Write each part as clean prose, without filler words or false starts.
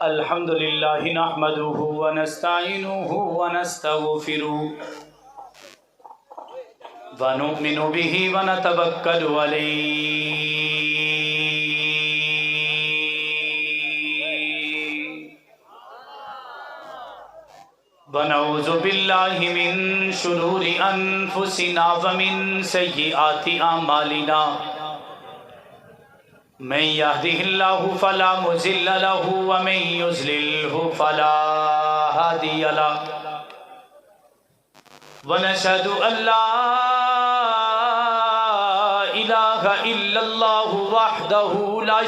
الحمد لله نحمده ونستعينه ونستغفره ونؤمن به ونتوكل عليه ونعوذ بالله من شرور أنفسنا ومن سيئات أعمالنا من يهده الله فلا مضل له ومن يضلل فلا هادي له ونشهد أن لا إله إلا الله وحده لا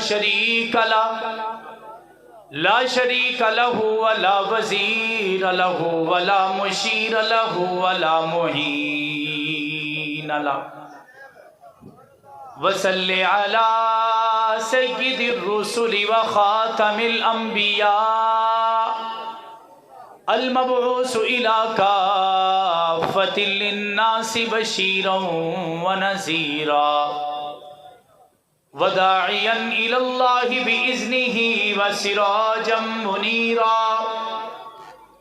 شريك له ولا وزير له ولا مشير له ولا معين له وصل على سيد الرسل وخاتم الأنبياء المبعوث إلى كافة للناس بشيرا ونذيرا وداعيا إلى الله بإذنه وسراجا منيرا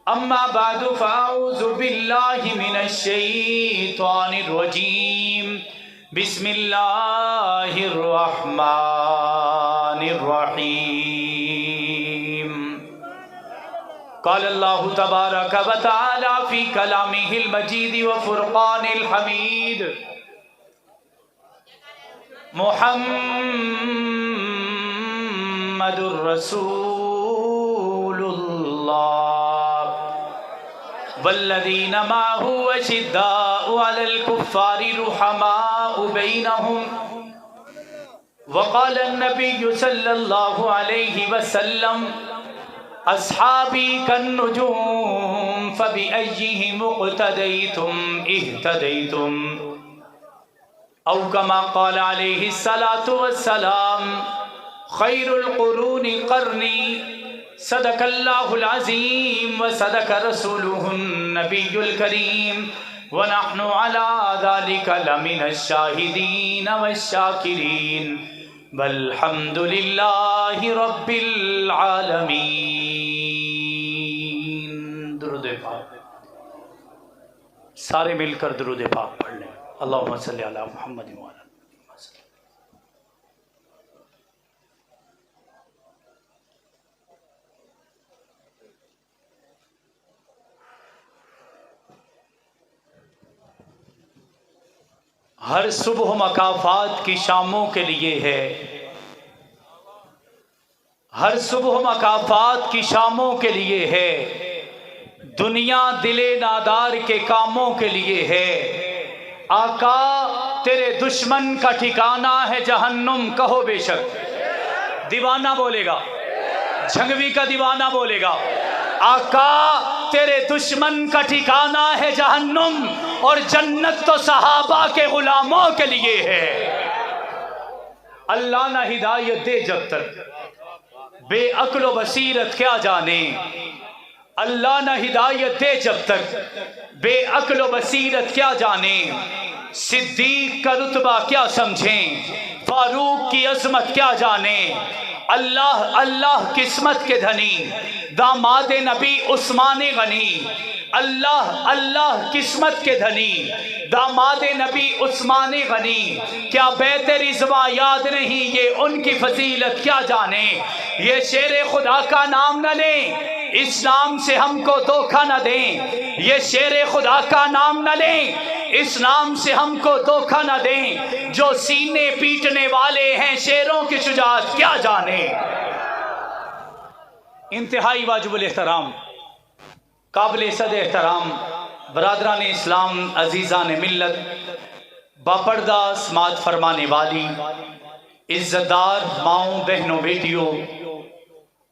أما بعد فأعوذ بالله من الشيطان الرجيم بسم الله الرحمن الرحيم قال الله تبارك وتعالى في كلامه المجيد وفرقان الحميد محمد رسول الله والذين معه أشداء على الكفار رحماء بينهم وقال النبي صلى الله عليه وسلم أصحابي كالنجوم فبأيهم اقتديتم اهتديتم أو كما قال عليه الصلاة والسلام خير القرون قرني صدق الله العظيم وصدق رسوله النبي الكريم ونحن على ذلك لمن الشاهدين والشاكرين والحمد لله رب العالمين. درود پاک سارے مل کر درود پاک پڑھ لیں. اللہم صلی علی محمد وعلی ہر صبح مکافات کی شاموں کے لیے ہے، ہر صبح مکافات کی شاموں کے لیے ہے، دنیا دل نادار کے کاموں کے لیے ہے. آقا تیرے دشمن کا ٹھکانہ ہے جہنم، کہو بے شک. دیوانہ بولے گا، جھنگوی کا دیوانہ بولے گا. آقا تیرے دشمن کا ٹھکانہ ہے جہنم، اور جنت تو صحابہ کے غلاموں کے لیے ہے. اللہ نہ ہدایت دے جب تک بے عقل و بصیرت کیا جانے. اللہ نہ ہدایت دے جب تک بے عقل و بصیرت کیا جانے. صدیق کا رتبہ کیا سمجھیں، فاروق کی عظمت کیا جانے. اللہ اللہ قسمت کے دھنی داماد نبی عثمان غنی. اللہ اللہ قسمت کے دھنی داماد نبی عثمان غنی. کیا بیت رضوان یاد نہیں، یہ ان کی فضیلت کیا جانے. یہ شیر خدا کا نام نہ لیں، اسلام سے ہم کو دھوکہ نہ دیں. یہ شیر خدا کا نام نہ لیں، اسلام سے ہم کو دھوکہ نہ دیں. جو سینے پیٹنے والے ہیں شیروں کی شجاعت کیا جانے. انتہائی واجب الاحترام، قابل صد احترام برادران اسلام، عزیزان ملت، باپردہ سماعت فرمانے والی عزت دار ماؤں، بہنوں، بیٹیوں،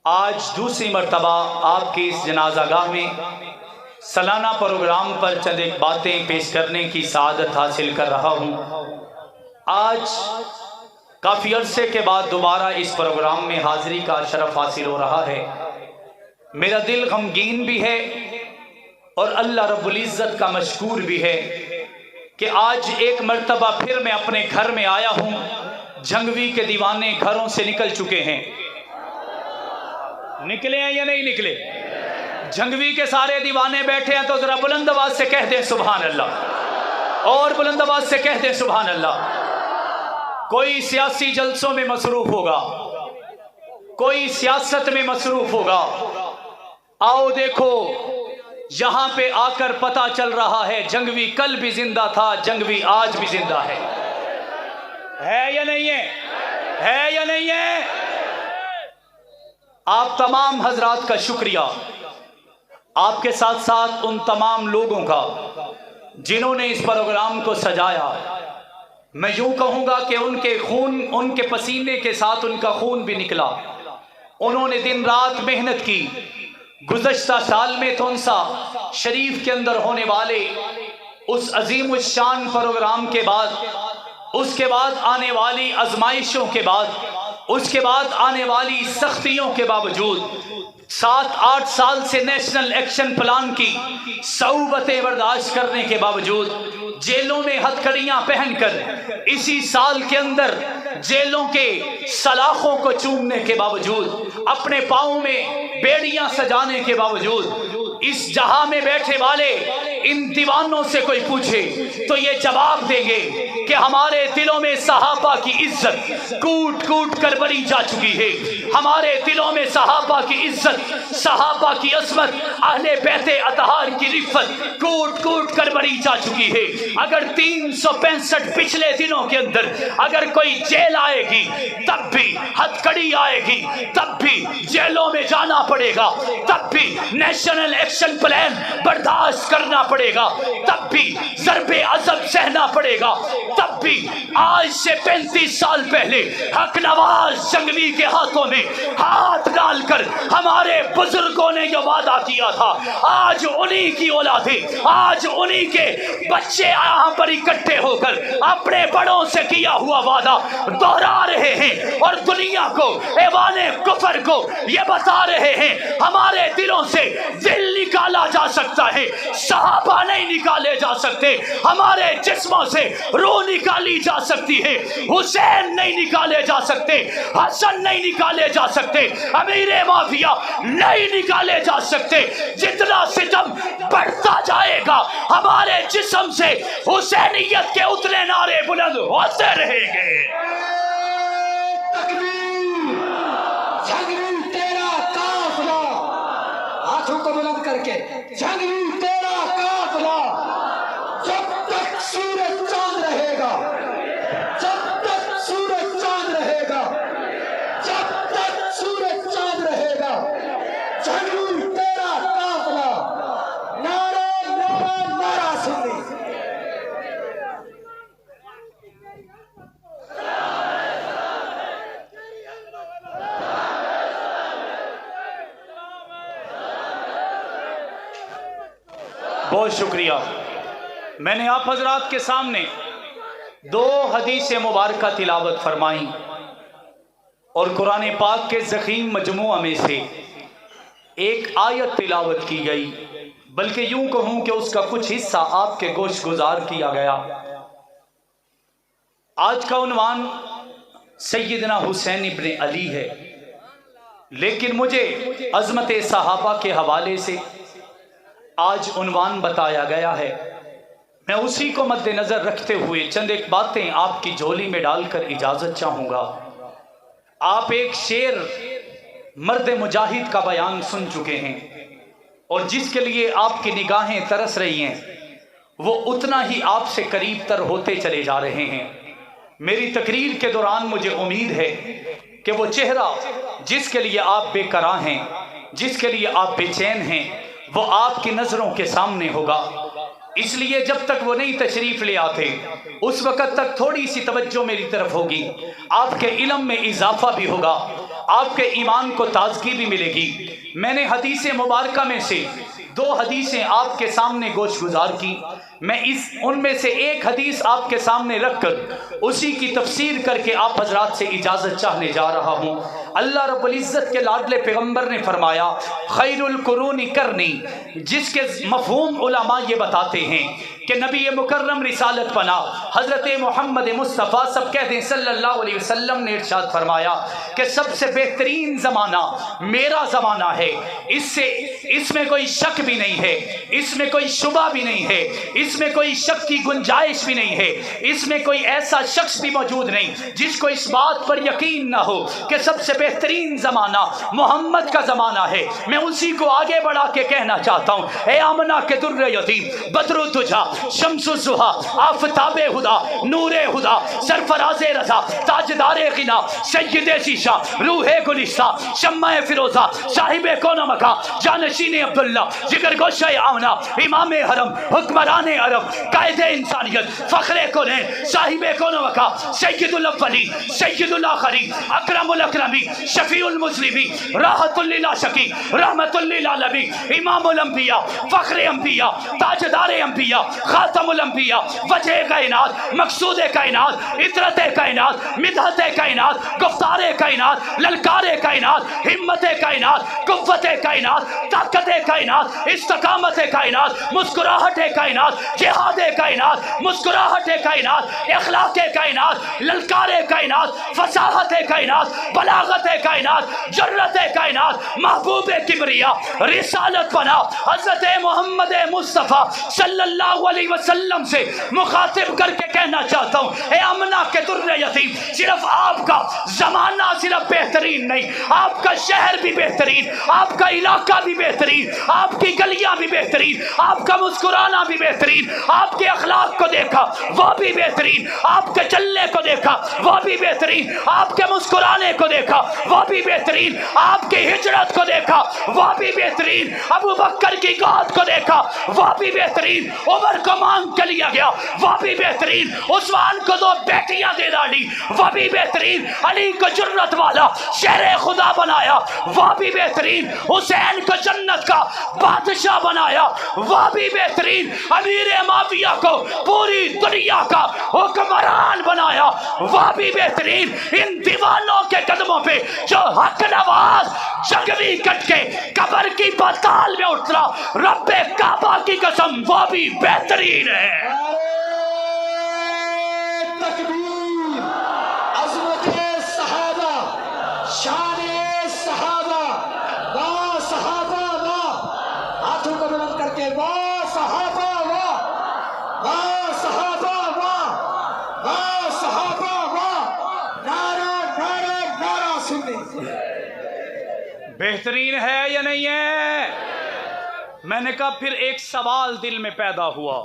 آج دوسری مرتبہ آپ کی اس جنازہ گاہ میں سالانہ پروگرام پر چند ایک باتیں پیش کرنے کی سعادت حاصل کر رہا ہوں. آج کافی عرصے کے بعد دوبارہ اس پروگرام میں حاضری کا شرف حاصل ہو رہا ہے. میرا دل غمگین بھی ہے اور اللہ رب العزت کا مشکور بھی ہے کہ آج ایک مرتبہ پھر میں اپنے گھر میں آیا ہوں. جھنگوی کے دیوانے گھروں سے نکل چکے ہیں، نکلے ہیں یا نہیں نکلے؟ جھنگوی کے سارے دیوانے بیٹھے ہیں تو ذرا بلند آواز سے کہہ دیں سبحان اللہ، اور بلند آواز سے کہہ دیں سبحان اللہ۔ کوئی سیاسی جلسوں میں مصروف ہوگا، کوئی سیاست میں مصروف ہوگا، آؤ دیکھو یہاں پہ آ کر پتہ چل رہا ہے جھنگوی کل بھی زندہ تھا، جھنگوی آج بھی زندہ ہے یا نہیں ہے یا نہیں ہے؟ آپ تمام حضرات کا شکریہ، آپ کے ساتھ ساتھ ان تمام لوگوں کا جنہوں نے اس پروگرام کو سجایا۔ میں یوں کہوں گا کہ ان کے پسینے کے ساتھ ان کا خون بھی نکلا، انہوں نے دن رات محنت کی۔ گزشتہ سال میں تونسا شریف کے اندر ہونے والے اس عظیم الشان پروگرام کے بعد، اس کے بعد آنے والی آزمائشوں کے بعد، اس کے بعد آنے والی سختیوں کے باوجود 7-8 سال سے نیشنل ایکشن پلان کی صعوبتیں برداشت کرنے کے باوجود، جیلوں میں ہتھکڑیاں پہن کر اسی سال کے اندر جیلوں کے سلاخوں کو چومنے کے باوجود، اپنے پاؤں میں بیڑیاں سجانے کے باوجود، اس جہاں میں بیٹھے والے ان دیوانوں سے کوئی پوچھے تو یہ جواب دیں گے کہ ہمارے دلوں میں صحابہ کی عزت کوٹ کوٹ کر بری جا چکی ہے، ہمارے دلوں میں صحابہ کی عزت، صحابہ کی عظمت، اہل بیت اطہار کی رفت کوٹ کوٹ کر بری جا چکی ہے۔ اگر 365 پچھلے دنوں کے اندر اگر کوئی جیل آئے گی تب بھی ہتھکڑی آئے گی، تب بھی جیلوں میں جانا پڑے گا، تب بھی نیشنل ایکشن پلان برداشت کرنا پڑے گا، تب بھی ضرب عذاب سہنا پڑے گا، تب بھی آج سے 35 سال پہلے حق نواز جھنگوی کے ہاتھوں میں ہاتھ ڈال کر ہمارے بزرگوں نے جو وعدہ کیا تھا، آج انہی کی اولادیں، آج انہی کے بچے یہاں پر اکٹھے ہو کر اپنے بڑوں سے کیا ہوا وعدہ دوہرا رہے ہیں اور دنیا کو، ایوان کفر کو یہ بتا رہے ہیں ہمارے دلوں سے دل نکالا جا سکتا ہے، صحابہ نہیں نکالے جا سکتے، ہمارے جسموں سے روح نکالی جا سکتی ہے، حسین نہیں نکالے جا سکتے، حسن نہیں نکالے جا سکتے، امیر معاویہ نہیں نکالے جا سکتے۔ جتنا ستم بڑھتا جائے گا ہمارے جسم سے حسینیت کے اتنے نعرے بلند ہوتے رہیں گے۔ تکبیر! جھنگوی تیرا قافلہ، ہاتھوں کو بلند کر کے، جھنگوی تیرا قافلہ جب تک سورج چاند رہے گا، جب تک سورج چاند رہے گا، جب تک سورج چاند رہے گا، جھنگوی تیرا قافلہ، نعرہ نعرہ نعرہ سنی۔ بہت شکریہ۔ میں نے آپ حضرات کے سامنے 2 حدیث مبارکہ تلاوت فرمائیں اور قرآن پاک کے ضخیم مجموعہ میں سے ایک آیت تلاوت کی گئی، بلکہ یوں کہوں کہ اس کا کچھ حصہ آپ کے گوش گزار کیا گیا۔ آج کا عنوان سیدنا حسین ابن علی ہے، لیکن مجھے عظمت صحابہ کے حوالے سے آج عنوان بتایا گیا ہے۔ میں اسی کو مد نظر رکھتے ہوئے چند ایک باتیں آپ کی جھولی میں ڈال کر اجازت چاہوں گا۔ آپ ایک شعر مرد مجاہد کا بیان سن چکے ہیں اور جس کے لیے آپ کی نگاہیں ترس رہی ہیں وہ اتنا ہی آپ سے قریب تر ہوتے چلے جا رہے ہیں۔ میری تقریر کے دوران مجھے امید ہے کہ وہ چہرہ جس کے لیے آپ بے قرار ہیں، جس کے لیے آپ بے چین ہیں، وہ آپ کی نظروں کے سامنے ہوگا۔ اس لیے جب تک وہ نہیں تشریف لے آتے اس وقت تک تھوڑی سی توجہ میری طرف ہوگی، آپ کے علم میں اضافہ بھی ہوگا، آپ کے ایمان کو تازگی بھی ملے گی۔ میں نے حدیث مبارکہ میں سے 2 حدیثیں آپ کے سامنے گوش گزار کی، میں ان میں سے ایک حدیث آپ کے سامنے رکھ کر اسی کی تفسیر کر کے آپ حضرات سے اجازت چاہنے جا رہا ہوں۔ اللہ رب العزت کے لاڈلے پیغمبر نے فرمایا خیر القرون کرنی، جس کے مفہوم علماء یہ بتاتے ہیں کہ نبی مکرم رسالت پنا حضرت محمد مصطفیٰ سب کہتے ہیں صلی اللہ علیہ وسلم نے ارشاد فرمایا کہ سب سے بہترین زمانہ میرا زمانہ ہے، اس میں کوئی شک بھی نہیں ہے، اس میں کوئی شبہ بھی نہیں ہے، اس میں کوئی شک کی گنجائش بھی نہیں ہے، اس میں کوئی ایسا شخص بھی موجود نہیں جس کو اس بات پر یقین نہ ہو کہ سب سے بہترین زمانہ محمد کا زمانہ ہے۔ میں اسی کو آگے بڑھا کے کہنا چاہتا ہوں، اے آمنہ کے در یتیم بدر الدجا شمس الضحیٰ آفتاب خدا نور خدا سرفراز رضا تاجدار غنا سید شیشہ روح گلستہ شمع فیروزہ صاحب کون و مکان جانشین عبداللہ جگر گوشہ آمنہ امام حرم حکمران عرب قائد انسانیت فخر کونین صاحب کون و مکان سید الاولین سید الاخرین اکرم الاکرمین شفیع المسلمین راحت للعاشقین رحمت للعالمین امام الانبیاء فخر انبیاء تاجدار انبیاء خاتم الانبیاء وجہ کائنات مقصود کائنات عطرت کائنات مدحت کائنات گفتار کائنات للکار کائنات ہمت کائنات قوت کائنات طاقت کائنات استقامت کائنات مسکراہٹ کائنات جہاد کائنات مسکراہٹ کائنات اخلاق کائنات للکار کائنات فصاحت کائنات بلاغت کائنات جرت کائنات محبوب کبریا رسالت بنا حضرت محمد مصطفیٰ صلی اللہ علیہ وسلم سے مخاطب کر کے کہنا چاہتا ہوں، اے آمنہ کے در یتیم، صرف آپ کا زمانہ صرف بہترین نہیں، آپ کا شہر بھی بہترین، آپ کا علاقہ بھی بہترین، آپ کی گلیاں بھی بہترین، آپ کا مسکرانا بھی بہترین، آپ کے اخلاق کو دیکھا وہ بھی بہترین، آپ کے چلنے کو دیکھا وہ بھی بہترین، آپ کے مسکرانے کو دیکھا وہ بھی بہترین، آپ کی ہجرت کو دیکھا وہ بھی بہترین، ابو بکر کی گود کو دیکھا وہ بھی بہترین، عمر کو مانگ کے لیا گیا وہ بھی بہترین، عثمان کو 2 بیٹیاں دے ڈالی وہ بھی بہترین، علی کو جرت والا شہر خدا بنایا وہ بھی بہترین، حسین کو جنت کا بادشاہ بنایا وہ بھی بہترین، امیر معاویہ کو پوری دنیا کا حکمران بنایا وہ بھی بہترین، ان دیوانوں کے قدموں پہ جو حق نواز جنگلی کٹ کے قبر کی پاتال میں اترا، رب کعبہ کی قسم وہ بھی بہترین ہے۔ تکبیر، عظمت صحابہ، شان صحابہ، واہ صحابہ واہ، ہاتھوں کو بلند کر کے واہ صحابہ واہ، واہ صحابہ واہ، واہ صحابہ واہ، نعرہ نعرہ نعرہ سنی۔ بہترین ہے یا نہیں ہے؟ میں نے کہا پھر ایک سوال دل میں پیدا ہوا،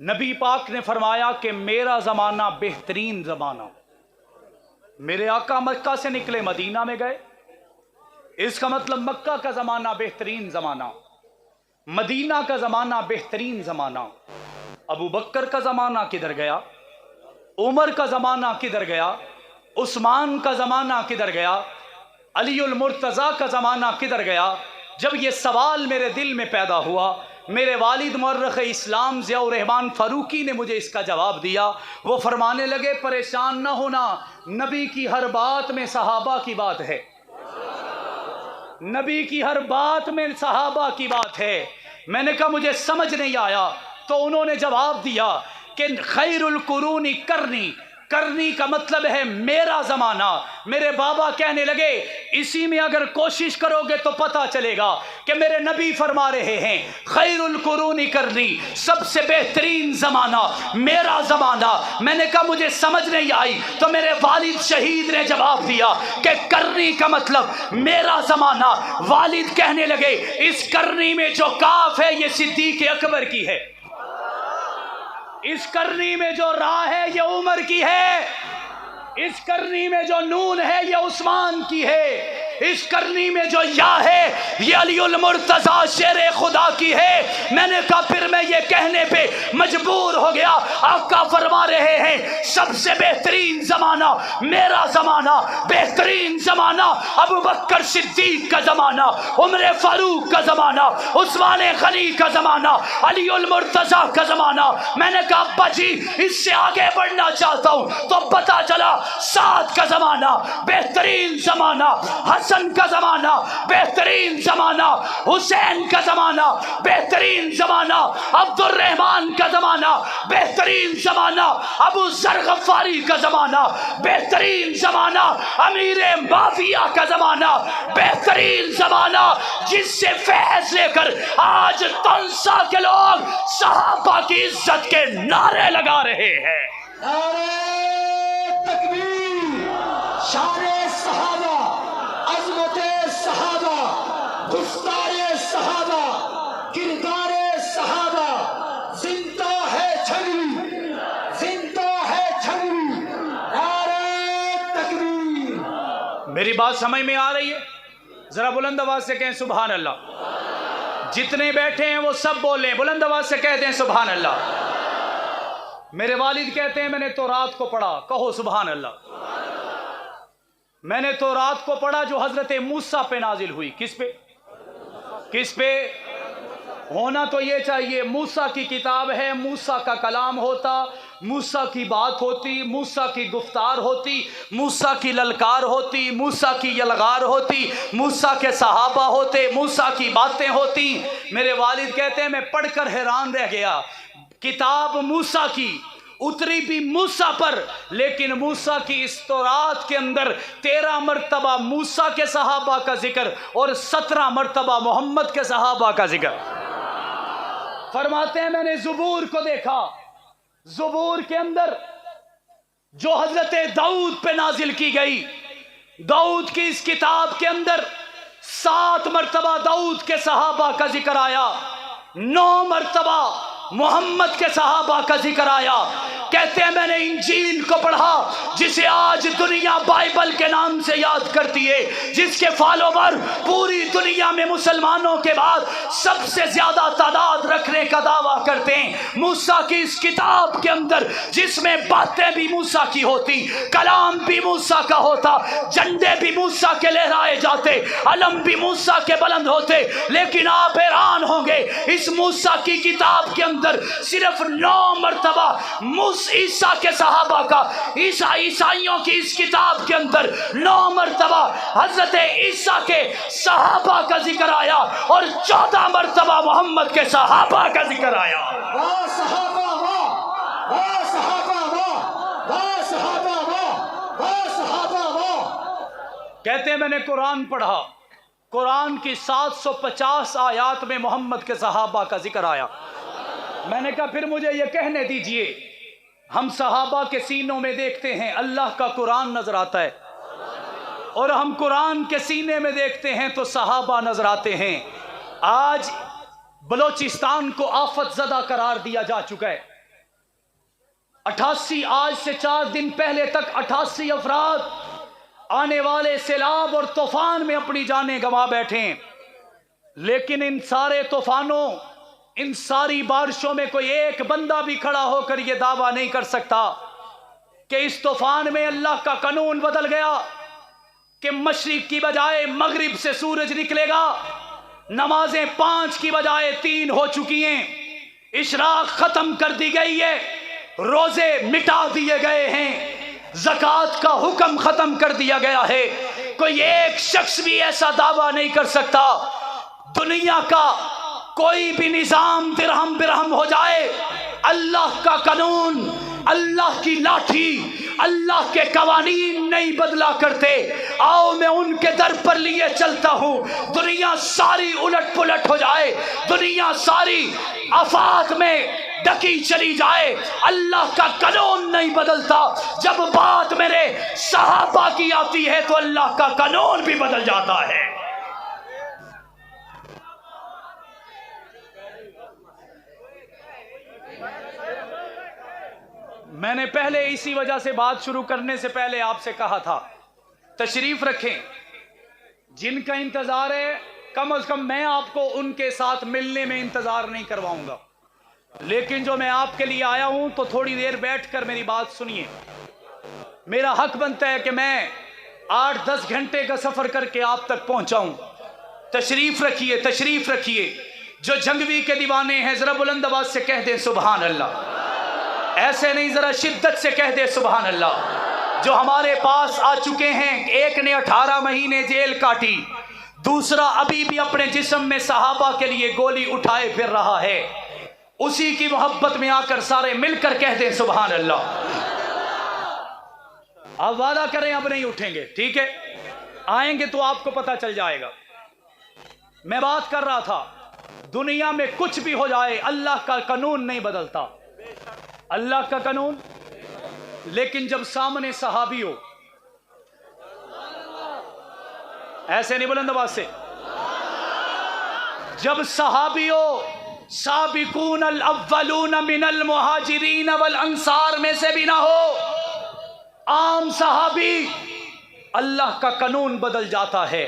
نبی پاک نے فرمایا کہ میرا زمانہ بہترین زمانہ، میرے آقا مکہ سے نکلے مدینہ میں گئے، اس کا مطلب مکہ کا زمانہ بہترین زمانہ، مدینہ کا زمانہ بہترین زمانہ، ابو بکر کا زمانہ کدھر گیا، عمر کا زمانہ کدھر گیا، عثمان کا زمانہ کدھر گیا، علی المرتضیٰ کا زمانہ کدھر گیا؟ جب یہ سوال میرے دل میں پیدا ہوا، میرے والد مورخ اسلام ضیاء الرحمن فاروقی نے مجھے اس کا جواب دیا۔ وہ فرمانے لگے پریشان نہ ہونا، نبی کی ہر بات میں صحابہ کی بات ہے، نبی کی ہر بات میں صحابہ کی بات ہے۔ میں نے کہا مجھے سمجھ نہیں آیا، تو انہوں نے جواب دیا کہ خیر القرون کرنی کا مطلب ہے میرا زمانہ۔ میرے بابا کہنے لگے اسی میں اگر کوشش کرو گے تو پتہ چلے گا کہ میرے نبی فرما رہے ہیں خیر القرون کرنی، سب سے بہترین زمانہ میرا زمانہ۔ میں نے کہا مجھے سمجھ نہیں آئی، تو میرے والد شہید نے جواب دیا کہ کرنی کا مطلب میرا زمانہ۔ والد کہنے لگے اس کرنی میں جو کاف ہے یہ صدیق اکبر کی ہے، اس کرنی میں جو راہ ہے یہ عمر کی ہے، اس کرنی میں جو نون ہے یہ عثمان کی ہے، اس کرنی میں جو یا ہے یہ علی المرتضی شیر خدا کی ہے۔ میں نے کہا پھر میں یہ کہنے پہ مجبور ہو گیا، آقا فرما رہے ہیں سب سے بہترین زمانہ میرا زمانہ، بہترین زمانہ ابو بکر صدیق کا زمانہ، عمر فاروق کا زمانہ، عثمان غنی کا زمانہ، علی المرتضی کا زمانہ۔ میں نے کہا ابا جی اس سے آگے بڑھنا چاہتا ہوں تو پتا چلا سعد کا زمانہ بہترین زمانہ، حسن کا زمانہ بہترین زمانہ، حسین کا زمانہ بہترین زمانہ، عبد الرحمن کا زمانہ بہترین زمانہ، ابو ذر غفاری کا زمانہ بہترین زمانہ، امیر معاویہ کا زمانہ بہترین زمانہ، جس سے فیض لے کر آج تنسا کے لوگ صحابہ کی عزت کے نعرے لگا رہے ہیں۔ نعرہ تکبیر، شان صحابہ، عظمت صحابہ، گفتار صحابہ، کردار صحابہ، زندہ ہے چھگری، زندہ ہے چھگری، نعرہ تکبیر۔ میری بات سمجھ میں آ رہی ہے؟ ذرا بلند آواز سے کہیں سبحان اللہ۔ جتنے بیٹھے ہیں وہ سب بولیں، بلند آواز سے کہہ دیں سبحان اللہ۔ میرے والد کہتے ہیں میں نے تورات کو پڑھا، کہو سبحان اللہ۔ میں نے تورات کو پڑھا جو حضرت موسیٰ پہ نازل ہوئی۔ کس پہ؟ کس پہ؟ ہونا تو یہ چاہیے موسیٰ کی کتاب ہے، موسیٰ کا کلام ہوتا، موسیٰ کی بات ہوتی، موسیٰ کی گفتار ہوتی، موسیٰ کی للکار ہوتی، موسیٰ کی یلغار ہوتی، موسیٰ کے صحابہ ہوتے، موسیٰ کی باتیں ہوتی۔ میرے والد کہتے ہیں میں پڑھ کر حیران رہ گیا، کتاب موسیٰ کی اتری بھی موسیٰ پر، لیکن موسیٰ کی اس تورات کے اندر 13 مرتبہ موسیٰ کے صحابہ کا ذکر اور 17 مرتبہ محمد کے صحابہ کا ذکر۔ فرماتے ہیں میں نے زبور کو دیکھا، زبور کے اندر جو حضرت داؤد پہ نازل کی گئی، داؤد کی اس کتاب کے اندر 7 مرتبہ داؤد کے صحابہ کا ذکر آیا، 9 مرتبہ محمد کے صحابہ کا ذکر آیا۔ کہتے ہیں میں نے انجیل کو پڑھا جسے آج دنیا بائبل کے نام سے یاد کرتی ہے، جس کے فالوور پوری دنیا میں مسلمانوں کے بعد سب سے زیادہ تعداد رکھنے کا دعویٰ کرتے ہیں۔ موسیٰ کی اس کتاب کے اندر جس میں باتیں بھی موسیٰ کی ہوتی، کلام بھی موسیٰ کا ہوتا، جھنڈے بھی موسیٰ کے لہرائے جاتے، علم بھی موسیٰ کے بلند ہوتے، لیکن آپ حیران ہوں گے اس موسیٰ کی کتاب کے اندر صرف 9 مرتبہ عیسیٰ کے صحابہ کا، عیسائیوں کی اس کتاب کے اندر 9 مرتبہ حضرت عیسیٰ کے صحابہ کا ذکر آیا اور 14 مرتبہ محمد کے صحابہ کا ذکر آیا۔ واہ صحابہ واہ، واہ صحابہ واہ، واہ صحابہ واہ، واہ صحابہ واہ۔ کہتے ہیں میں نے قرآن پڑھا، قرآن کی 750 آیات میں محمد کے صحابہ کا ذکر آیا۔ میں نے کہا پھر مجھے یہ کہنے دیجئے، ہم صحابہ کے سینوں میں دیکھتے ہیں اللہ کا قرآن نظر آتا ہے، اور ہم قرآن کے سینے میں دیکھتے ہیں تو صحابہ نظر آتے ہیں۔ آج بلوچستان کو آفت زدہ قرار دیا جا چکا ہے۔ 88 آج سے 4 دن پہلے تک 88 افراد آنے والے سیلاب اور طوفان میں اپنی جانیں گنوا بیٹھے ہیں، لیکن ان سارے طوفانوں، ان ساری بارشوں میں کوئی ایک بندہ بھی کھڑا ہو کر یہ دعویٰ نہیں کر سکتا کہ اس طوفان میں اللہ کا قانون بدل گیا کہ مشرق کی بجائے مغرب سے سورج نکلے گا، نمازیں 5 کی بجائے 3 ہو چکی ہیں، اشراق ختم کر دی گئی ہے، روزے مٹا دیے گئے ہیں، زکوٰۃ کا حکم ختم کر دیا گیا ہے۔ کوئی ایک شخص بھی ایسا دعویٰ نہیں کر سکتا۔ دنیا کا کوئی بھی نظام درہم برہم ہو جائے، اللہ کا قانون، اللہ کی لاٹھی، اللہ کے قوانین نہیں بدلا کرتے۔ آؤ میں ان کے در پر لیے چلتا ہوں، دنیا ساری الٹ پلٹ ہو جائے، دنیا ساری آفات میں ڈکی چلی جائے، اللہ کا قانون نہیں بدلتا۔ جب بات میرے صحابہ کی آتی ہے تو اللہ کا قانون بھی بدل جاتا ہے۔ میں نے پہلے اسی وجہ سے بات شروع کرنے سے پہلے آپ سے کہا تھا تشریف رکھیں، جن کا انتظار ہے کم از کم میں آپ کو ان کے ساتھ ملنے میں انتظار نہیں کرواؤں گا، لیکن جو میں آپ کے لیے آیا ہوں تو تھوڑی دیر بیٹھ کر میری بات سنیے۔ میرا حق بنتا ہے کہ میں 8-10 گھنٹے کا سفر کر کے آپ تک پہنچاؤں۔ تشریف رکھیے، تشریف رکھیے۔ جو جنگوی کے دیوانے ہیں ذرا بلند آواز سے کہہ دیں سبحان اللہ، ایسے نہیں ذرا شدت سے کہہ دیں سبحان اللہ۔ جو ہمارے پاس آ چکے ہیں، ایک نے 18 مہینے جیل کاٹی، دوسرا ابھی بھی اپنے جسم میں صحابہ کے لیے گولی اٹھائے پھر رہا ہے، اسی کی محبت میں آ کر سارے مل کر کہہ دیں سبحان اللہ۔ آپ وعدہ کریں اب نہیں اٹھیں گے، ٹھیک ہے؟ آئیں گے تو آپ کو پتہ چل جائے گا۔ میں بات کر رہا تھا، دنیا میں کچھ بھی ہو جائے اللہ کا قانون نہیں بدلتا، اللہ کا قانون۔ لیکن جب سامنے صحابی ہو، ایسے نہیں بلند آواز سے، جب صحابی ہو، سابقون الاولون من المہاجرین والانصار میں سے بھی نہ ہو، عام صحابی، اللہ کا قانون بدل جاتا ہے،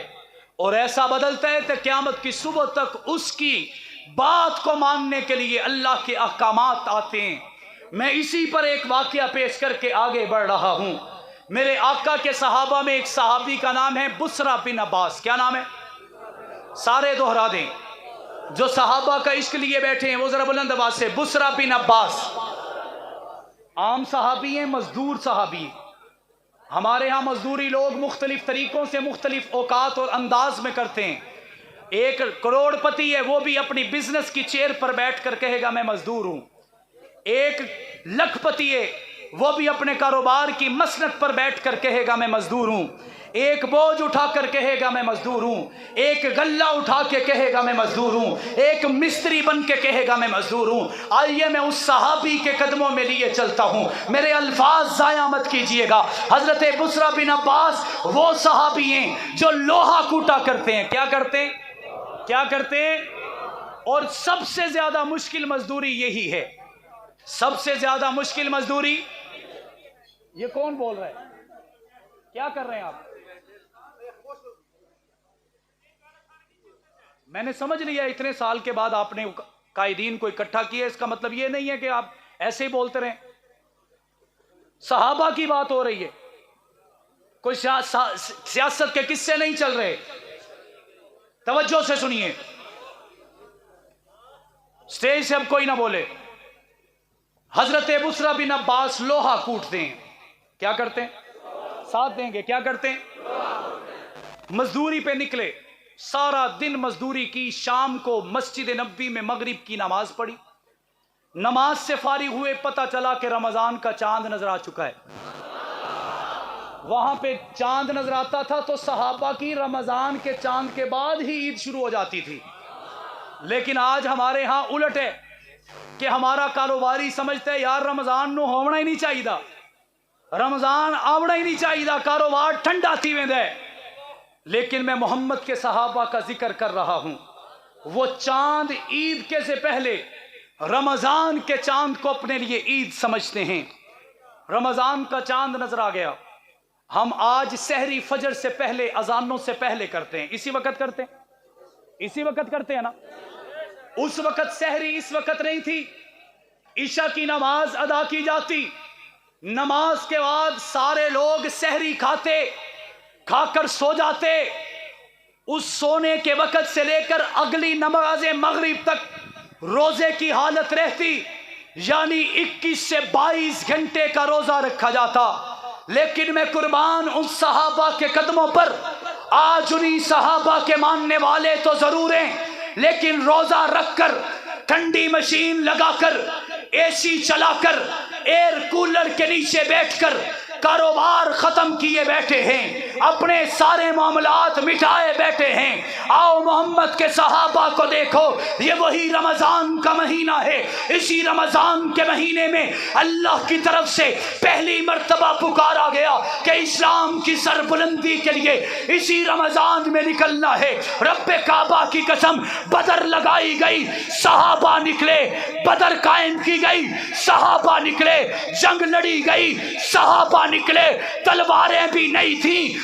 اور ایسا بدلتا ہے کہ قیامت کی صبح تک اس کی بات کو ماننے کے لیے اللہ کے احکامات آتے ہیں۔ میں اسی پر ایک واقعہ پیش کر کے آگے بڑھ رہا ہوں۔ میرے آقا کے صحابہ میں ایک صحابی کا نام ہے بسرا بن عباس۔ کیا نام ہے؟ سارے دوہرا دیں، جو صحابہ کا عشق لیے بیٹھے ہیں وہ ذرا بلند آواز سے، بسرا بن عباس۔ عام صحابی ہیں، مزدور صحابی۔ ہمارے ہاں مزدوری لوگ مختلف طریقوں سے مختلف اوقات اور انداز میں کرتے ہیں۔ ایک کروڑ پتی ہے، وہ بھی اپنی بزنس کی چیئر پر بیٹھ کر کہے گا میں مزدور ہوں۔ ایک لکھ پتی ہے، وہ بھی اپنے کاروبار کی مسند پر بیٹھ کر کہے گا میں مزدور ہوں۔ ایک بوجھ اٹھا کر کہے گا میں مزدور ہوں، ایک غلہ اٹھا کے کہے گا میں مزدور ہوں، ایک مستری بن کے کہے گا میں مزدور ہوں۔ آئیے میں اس صحابی کے قدموں میں لیے چلتا ہوں، میرے الفاظ ضائع مت کیجئے گا۔ حضرت بسرا بن عباس وہ صحابی ہیں جو لوہا کوٹا کرتے ہیں۔ کیا کرتے ہیں؟ کیا کرتے ہیں؟ اور سب سے زیادہ مشکل مزدوری یہی ہے، سب سے زیادہ مشکل مزدوری۔ یہ کون بول رہا ہے؟ کیا کر رہے ہیں آپ؟ میں نے سمجھ لیا اتنے سال کے بعد آپ نے قائدین کو اکٹھا کیا، اس کا مطلب یہ نہیں ہے کہ آپ ایسے ہی بولتے رہیں۔ صحابہ کی بات ہو رہی ہے، کوئی سیاست کے قصے نہیں چل رہے۔ توجہ سے سنیے، سٹیج سے اب کوئی نہ بولے۔ حضرت بسرا بن عباس لوہا کوٹتے ہیں۔ کیا کرتے ہیں؟ ساتھ دیں گے، کیا کرتے ہیں؟ مزدوری پہ نکلے، سارا دن مزدوری کی، شام کو مسجد نبوی میں مغرب کی نماز پڑھی، نماز سے فارغ ہوئے، پتہ چلا کہ رمضان کا چاند نظر آ چکا ہے۔ وہاں پہ چاند نظر آتا تھا تو صحابہ کی رمضان کے چاند کے بعد ہی عید شروع ہو جاتی تھی، لیکن آج ہمارے ہاں الٹ ہے کہ ہمارا کاروباری سمجھتا ہے یار رمضان نو ہونا ہی نہیں چاہیے، رمضان آونا ہی نہیں چاہیے، کاروبار ٹھنڈا تھی ویندہ ہے۔ لیکن میں محمد کے صحابہ کا ذکر کر رہا ہوں، وہ چاند عید کے سے پہلے رمضان کے چاند کو اپنے لیے عید سمجھتے ہیں۔ رمضان کا چاند نظر آ گیا، ہم آج سحری فجر سے پہلے، اذانوں سے پہلے کرتے ہیں، اسی وقت کرتے ہیں، اسی وقت کرتے ہیں نا۔ اس وقت سحری اس وقت نہیں تھی، عشاء کی نماز ادا کی جاتی، نماز کے بعد سارے لوگ سحری کھاتے، کھا کر سو جاتے، اس سونے کے وقت سے لے کر اگلی نماز مغرب تک روزے کی حالت رہتی، یعنی 21 سے 22 گھنٹے کا روزہ رکھا جاتا۔ لیکن میں قربان ان صحابہ کے قدموں پر، آج انہی صحابہ کے ماننے والے تو ضرور ہیں، لیکن روزہ رکھ کر، ٹھنڈی مشین لگا کر، اے سی چلا کر، ایئر کولر کے نیچے بیٹھ کر کاروبار ختم کیے بیٹھے ہیں، اپنے سارے معاملات مٹائے بیٹھے ہیں۔ آؤ محمد کے صحابہ کو دیکھو، یہ وہی رمضان کا مہینہ ہے، اسی رمضان کے مہینے میں اللہ کی طرف سے پہلی مرتبہ پکارا گیا کہ اسلام کی سربلندی کے لیے اسی رمضان میں نکلنا ہے۔ رب کعبہ کی قسم، بدر لگائی گئی، صحابہ نکلے، بدر قائم کی گئی، صحابہ نکلے، جنگ لڑی گئی، صحابہ نکلے، تلواریں بھی نہیں تھیں،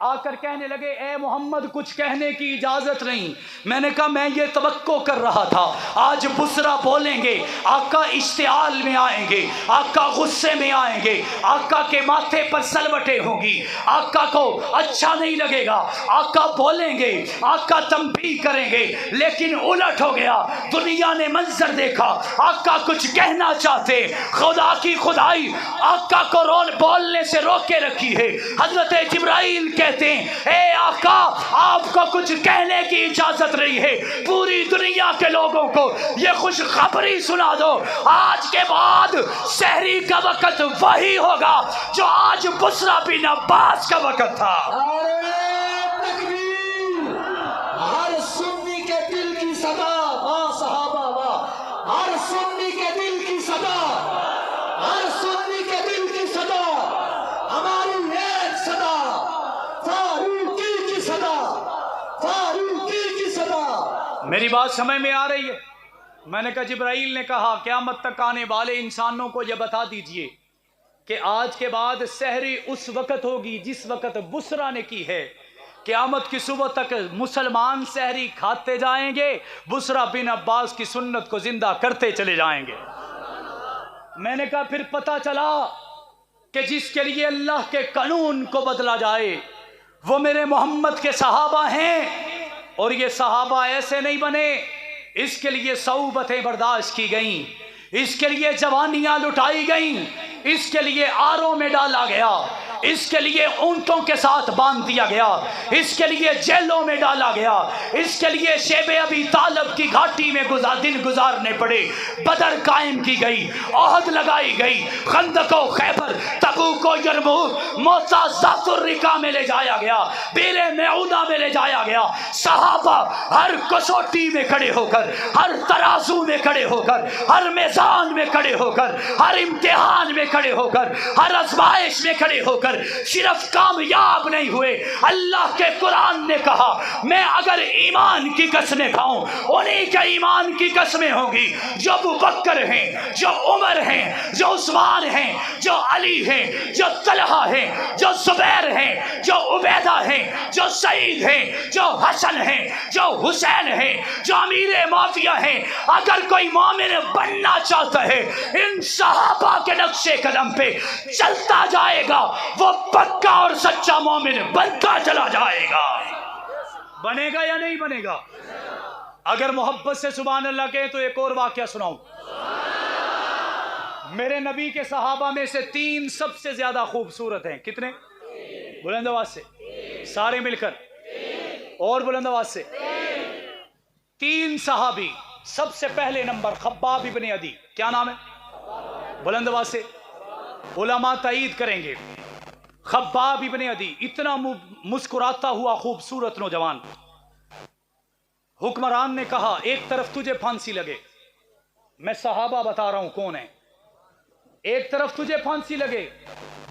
آ کر کہنے لگے اے محمد کچھ کہنے کی اجازت نہیں. میں نے کہا میں یہ توقع کر رہا تھا آج بسرا بولیں گے, آقا اشتعال میں آئیں گے, آقا غصے میں آئیں گے, آقا کے ماتھے پر سلوٹیں ہوں گی, آقا کو اچھا نہیں لگے گا, آقا بولیں گے, آقا تنبیہ کریں گے, لیکن الٹ ہو گیا. دنیا نے منظر دیکھا, آقا کچھ کہنا چاہتے, خدا کی خدائی آقا کو بولنے سے روک کے رکھی ہے. حضرت جبرائیل کہتے ہیں اے آقا آپ کو کچھ کہنے کی اجازت نہیں ہے, پوری دنیا کے لوگوں کو یہ خوشخبری سنا دو, آج کے بعد سحری کا وقت وہی ہوگا جو آج بسرا بن عباس کا وقت تھا. ہر سنی کے دل کی صدا واہ صحابہ واہ, ہر سنی کے دل کی صدا, ہر سنی کے دل کی صدا ہماری ایک صدا, فاروقی کی صدا, فاروقی کی صدا. میری بات سمجھ میں آ رہی ہے؟ میں نے کہا جبرائیل نے کہا قیامت تک آنے والے انسانوں کو یہ بتا دیجئے کہ آج کے بعد سحری اس وقت ہوگی جس وقت بسرا نے کی ہے. قیامت کی صبح تک مسلمان سحری کھاتے جائیں گے, بسرا بن عباس کی سنت کو زندہ کرتے چلے جائیں گے. میں نے کہا پھر پتہ چلا کہ جس کے لیے اللہ کے قانون کو بدلا جائے وہ میرے محمد کے صحابہ ہیں, اور یہ صحابہ ایسے نہیں بنے. اس کے لیے صعوبتیں برداشت کی گئیں, اس کے لیے جوانیاں لٹائی گئیں, اس کے لیے آروں میں ڈالا گیا, اس کے لیے اونٹوں کے ساتھ باندھ دیا گیا, اس کے لیے جیلوں میں ڈالا گیا, اس کے لیے شیب ابی طالب کی گھاٹی میں دن گزارنے پڑے. بدر قائم کی گئی, عہد لگائی گئی, خندق و خیبر, تبوک و یرموک, موسیٰ ذات الرقاع میں لے جایا گیا, بیر معونہ میں لے جایا گیا. صحابہ ہر کسوٹی میں کھڑے ہو کر, ہر ترازو میں کھڑے ہو کر, ہر میزان میں کھڑے ہو کر, ہر امتحان میں کھڑے ہو کر, ہر آزمائش میں کھڑے ہو کر صرف کامیاب نہیں ہوئے. اللہ کے قرآن نے کہا میں اگر ایمان کی قسمیں کھاؤں انہی کے ایمان کی قسمیں ہوں گی جو ابو بکر ہیں, جو عمر ہیں, جو عثمان ہیں, جو علی ہیں, جو طلحہ ہیں, جو زبیر ہیں, جو عبیدہ ہیں, جو سعید ہیں, جو حسن ہیں, جو حسین ہیں, جو امیر معاویہ ہیں. اگر کوئی مومن بننا چاہتا ہے ان صحابہ کے نقش قدم پہ چلتا جائے گا, وہ پکا اور سچا مومن بنتا چلا جائے گا. بنے گا یا نہیں بنے گا؟ اگر محبت سے سبحان اللہ کہیں تو ایک اور واقعہ سناؤں. میرے نبی کے صحابہ میں سے 3 سب سے زیادہ خوبصورت ہیں. کتنے؟ بلند آواز سے سارے مل کر, اور بلند آواز سے. 3 صحابی. سب سے پہلے نمبر خباب ابن عدی. کیا نام ہے؟ بلند آواز سے علماء تائید کریں گے. خباب ابن عدی اتنا مسکراتا ہوا خوبصورت نوجوان. حکمران نے کہا ایک طرف تجھے پھانسی لگے, میں صحابہ بتا رہا ہوں کون ہے, ایک طرف تجھے پھانسی لگے,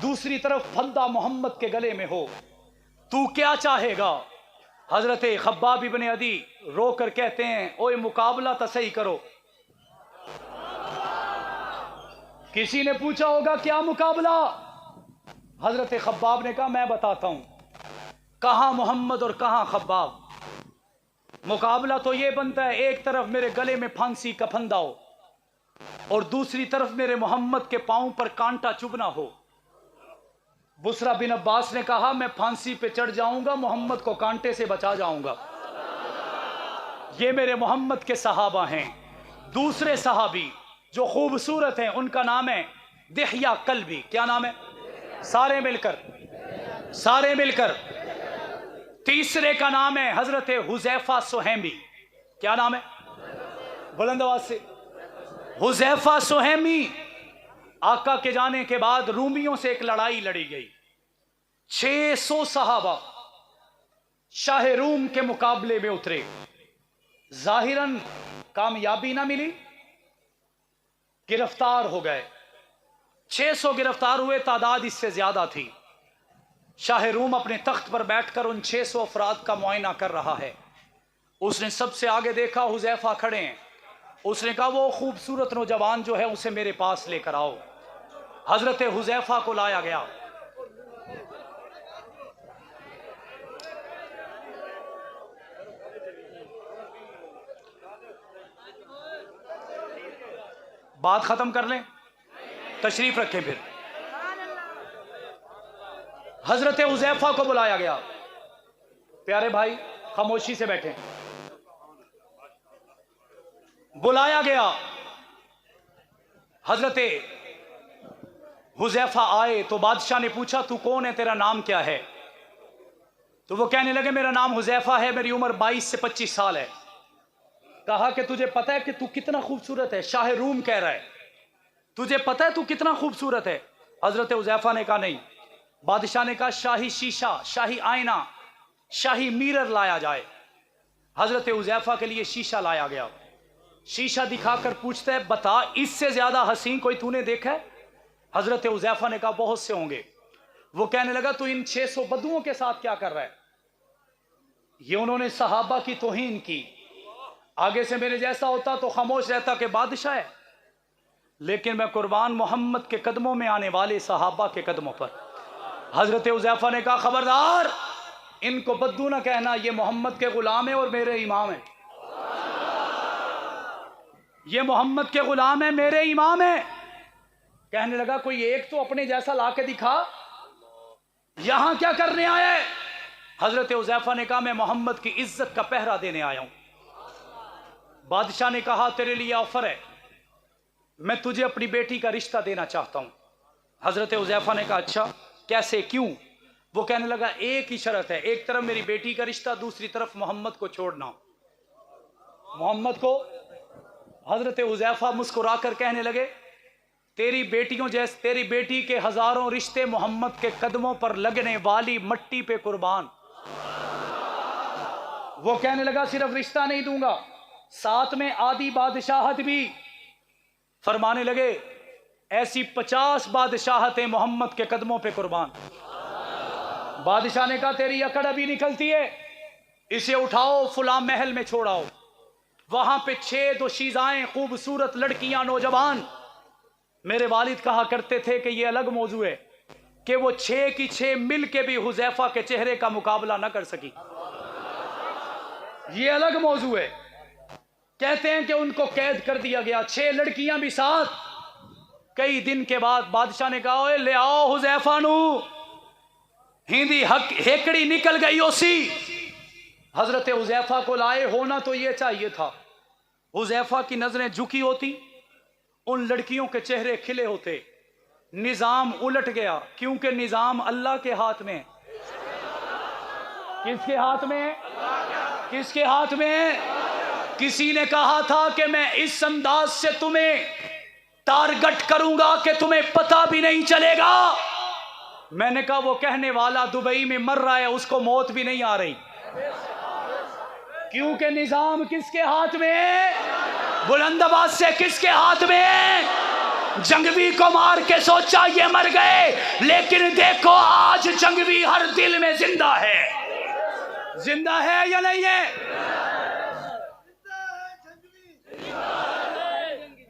دوسری طرف پھندا محمد کے گلے میں ہو, تو کیا چاہے گا؟ حضرت خباب ابن عدی رو کر کہتے ہیں اوے مقابلہ تو صحیح کرو. کسی نے پوچھا ہوگا کیا مقابلہ؟ حضرت خباب نے کہا میں بتاتا ہوں. کہاں محمد اور کہاں خباب؟ مقابلہ تو یہ بنتا ہے ایک طرف میرے گلے میں پھانسی کا پھندا ہو اور دوسری طرف میرے محمد کے پاؤں پر کانٹا چبھنا ہو. بسرا بن عباس نے کہا میں پھانسی پہ چڑھ جاؤں گا, محمد کو کانٹے سے بچا جاؤں گا. یہ میرے محمد کے صحابہ ہیں. دوسرے صحابی جو خوبصورت ہیں ان کا نام ہے دحیہ کلبی. کیا نام ہے؟ سارے مل کر, سارے مل کر. تیسرے کا نام ہے حضرت حذیفہ سہیمی. کیا نام ہے؟ بلند آواز سے حذیفہ سہیمی. آقا کے جانے کے بعد رومیوں سے ایک لڑائی لڑی گئی. 600 صحابہ شاہ روم کے مقابلے میں اترے. ظاہراً کامیابی نہ ملی, گرفتار ہو گئے. 600 گرفتار ہوئے, تعداد اس سے زیادہ تھی. شاہ روم اپنے تخت پر بیٹھ کر ان 600 افراد کا معائنہ کر رہا ہے. اس نے سب سے آگے دیکھا حذیفہ کھڑے ہیں. اس نے کہا وہ خوبصورت نوجوان جو ہے اسے میرے پاس لے کر آؤ. حضرت حذیفہ کو لایا گیا. بات ختم کر لیں، تشریف رکھیں پھر۔ حضرت حذیفہ کو بلایا گیا، پیارے بھائی خاموشی سے بیٹھیں، بلایا گیا۔ حضرت حذیفہ آئے تو بادشاہ نے پوچھا تو کون ہے، تیرا نام کیا ہے؟ تو وہ کہنے لگے میرا نام حذیفہ ہے، میری عمر 22 سے 25 سال ہے۔ کہا کہ تجھے پتہ ہے کہ تو کتنا خوبصورت ہے؟ شاہ روم کہہ رہا ہے تجھے پتہ ہے تو کتنا خوبصورت ہے؟ حضرت حذیفہ نے کہا نہیں۔ بادشاہ نے کہا شاہی شیشہ، شاہی آئینہ، شاہی میرر لایا جائے۔ حضرت حذیفہ کے لیے شیشہ لایا گیا، شیشہ دکھا کر پوچھتا ہے بتا اس سے زیادہ حسین کوئی تو نے دیکھا ہے؟ حضرت حذیفہ نے کہا بہت سے ہوں گے۔ وہ کہنے لگا تو ان 600 بدوؤں کے ساتھ کیا کر رہا ہے؟ یہ انہوں نے صحابہ کی توہین کی، آگے سے میرے جیسا ہوتا تو خاموش رہتا کہ بادشاہ ہے، لیکن میں قربان محمد کے قدموں میں آنے والے صحابہ کے قدموں پر۔ حضرت حذیفہ نے کہا خبردار، ان کو بدو نہ کہنا، یہ محمد کے غلام ہیں اور میرے امام ہیں، یہ محمد کے غلام ہیں، میرے امام ہیں۔ کہنے لگا کوئی ایک تو اپنے جیسا لا کے دکھا، یہاں کیا کرنے آیا ہے؟ حضرت حذیفہ نے کہا میں محمد کی عزت کا پہرا دینے آیا ہوں۔ بادشاہ نے کہا تیرے لیے آفر ہے، میں تجھے اپنی بیٹی کا رشتہ دینا چاہتا ہوں۔ حضرت حذیفہ نے کہا اچھا کیسے، کیوں؟ وہ کہنے لگا ایک ہی شرط ہے، ایک طرف میری بیٹی کا رشتہ، دوسری طرف محمد کو چھوڑنا۔ محمد کو؟ حضرت حذیفہ مسکرا کر کہنے لگے تیری بیٹیوں جیسے، تیری بیٹی کے ہزاروں رشتے محمد کے قدموں پر لگنے والی مٹی پہ قربان۔ وہ کہنے لگا صرف رشتہ نہیں دوں گا، ساتھ میں آدھی بادشاہت بھی۔ فرمانے لگے ایسی 50 بادشاہتیں محمد کے قدموں پہ قربان۔ بادشاہ نے کہا تیری اکڑ ابھی نکلتی ہے، اسے اٹھاؤ فلاں محل میں چھوڑاؤ، وہاں پہ 6 دوشیزائیں خوبصورت لڑکیاں نوجوان۔ میرے والد کہا کرتے تھے کہ یہ الگ موضوع ہے کہ وہ 6 کی 6 مل کے بھی حذیفہ کے چہرے کا مقابلہ نہ کر سکی، یہ الگ موضوع ہے۔ کہتے ہیں کہ ان کو قید کر دیا گیا، 6 لڑکیاں بھی ساتھ۔ کئی دن کے بعد بادشاہ نے کہا لے آؤ حذیفہ نو، ہندی ہیکڑی نکل گئی اسی۔ حضرت حذیفہ کو لائے، ہونا تو یہ چاہیے تھا حذیفہ کی نظریں جھکی ہوتی، ان لڑکیوں کے چہرے کھلے ہوتے۔ نظام الٹ گیا، کیونکہ نظام اللہ کے ہاتھ میں ہے۔ کس کے ہاتھ میں ہے؟ کس کے ہاتھ میں ہے؟ کسی نے کہا تھا کہ میں اس انداز سے تمہیں ٹارگٹ کروں گا کہ تمہیں پتہ بھی نہیں چلے گا۔ میں نے کہا وہ کہنے والا دبئی میں مر رہا ہے، اس کو موت بھی نہیں آ رہی، کیونکہ نظام کس کے ہاتھ میں ہے؟ بلند آواز سے کس کے ہاتھ میں ہے؟ جنگوی کو مار کے سوچا یہ مر گئے، لیکن دیکھو آج جنگوی ہر دل میں زندہ ہے۔ زندہ ہے یا نہیں ہے؟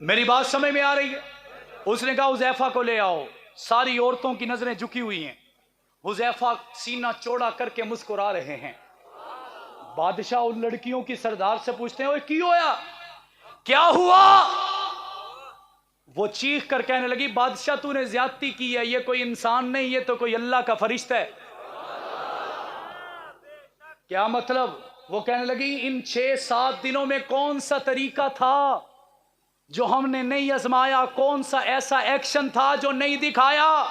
میری بات سمجھ میں آ رہی ہے؟ اس نے کہا حذیفہ کو لے آؤ۔ ساری عورتوں کی نظریں جھکی ہوئی ہیں، حذیفہ سینہ چوڑا کر کے مسکرا رہے ہیں۔ بادشاہ ان لڑکیوں کی سردار سے پوچھتے ہیں کی ہویا، کیا ہوا؟ وہ چیخ کر کہنے لگی بادشاہ تو نے زیادتی کی ہے، یہ کوئی انسان نہیں، یہ تو کوئی اللہ کا فرشتہ ہے۔ کیا مطلب؟ وہ کہنے لگی ان 6-7 دنوں میں کون سا طریقہ تھا جو ہم نے نہیں آزمایا، کون سا ایسا ایکشن تھا جو نہیں دکھایا،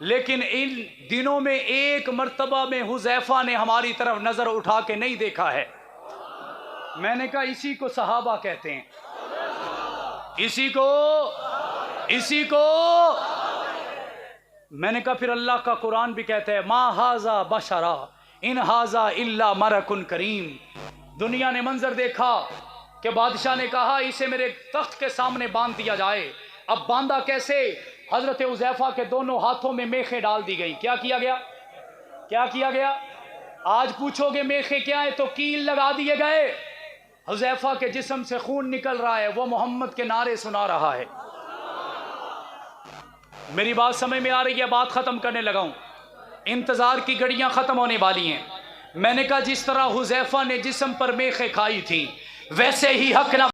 لیکن ان دنوں میں ایک مرتبہ میں حذیفہ نے ہماری طرف نظر اٹھا کے نہیں دیکھا ہے۔ میں نے کہا اسی کو صحابہ کہتے ہیں، اسی کو میں نے کہا پھر اللہ کا قرآن بھی کہتا ہے ما ھذا بشرا ان ھذا الا ملک کریم۔ دنیا نے منظر دیکھا کہ بادشاہ نے کہا اسے میرے تخت کے سامنے باندھ دیا جائے۔ اب باندھا کیسے؟ حضرت حذیفہ کے دونوں ہاتھوں میں میخیں ڈال دی گئی۔ کیا کیا گیا؟ کیا کیا گیا؟ آج پوچھو گے میخیں کیا ہے تو کیل لگا دیے گئے۔ حذیفہ کے جسم سے خون نکل رہا ہے، وہ محمد کے نعرے سنا رہا ہے۔ میری بات سمجھ میں آ رہی ہے؟ بات ختم کرنے لگا ہوں، انتظار کی گھڑیاں ختم ہونے والی ہیں۔ میں نے کہا جس طرح حذیفہ نے جسم پر میخیں کھائی تھیں ویسے ہی حق نہ